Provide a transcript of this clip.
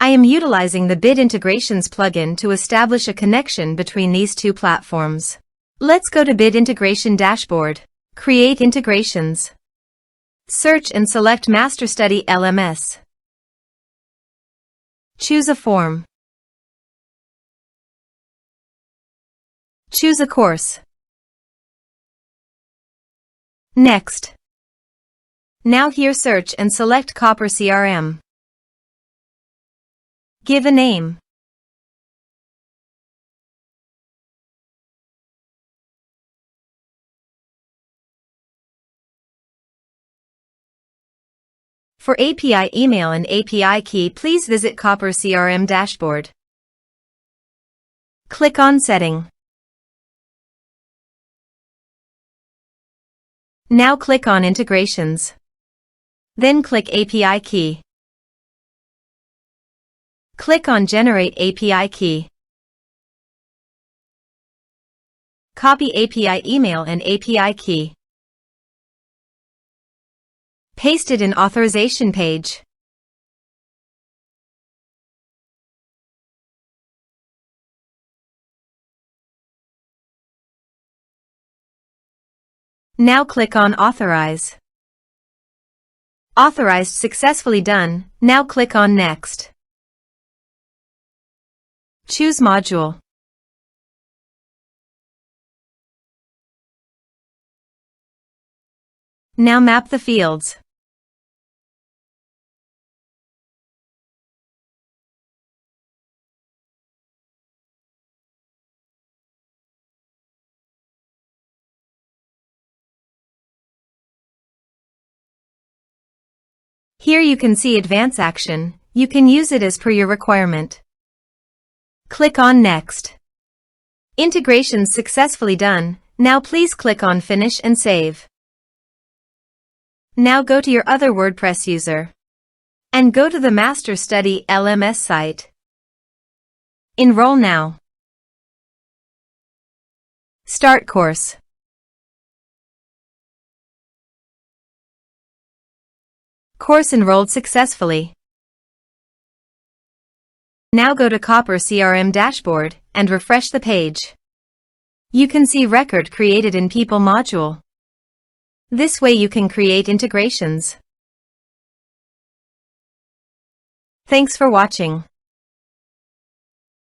I am utilizing the Bid Integrations plugin to establish a connection between these two platforms. Let's go to Bid Integration Dashboard. Create integrations. Search and select MasterStudy LMS. Choose a form. Choose a course. Next. Now here search and select Copper CRM. Give a name. For API email and API key, please visit Copper CRM dashboard. Click on Setting. Now click on Integrations. Then click API key. Click on Generate API key. Copy API email and API key. Paste it in authorization page. Now click on Authorize. Authorized successfully done. Now click on Next. Choose Module. Now map the fields. Here you can see Advance Action. You can use it as per your requirement. Click on Next. Integration successfully done. Now please click on Finish and Save. Now go to your other WordPress user and go to the MasterStudy LMS site. Enroll now. Start course. Course enrolled successfully. Now go to Copper CRM dashboard and refresh the page. You can see record created in People module. This way you can create integrations. Thanks for watching.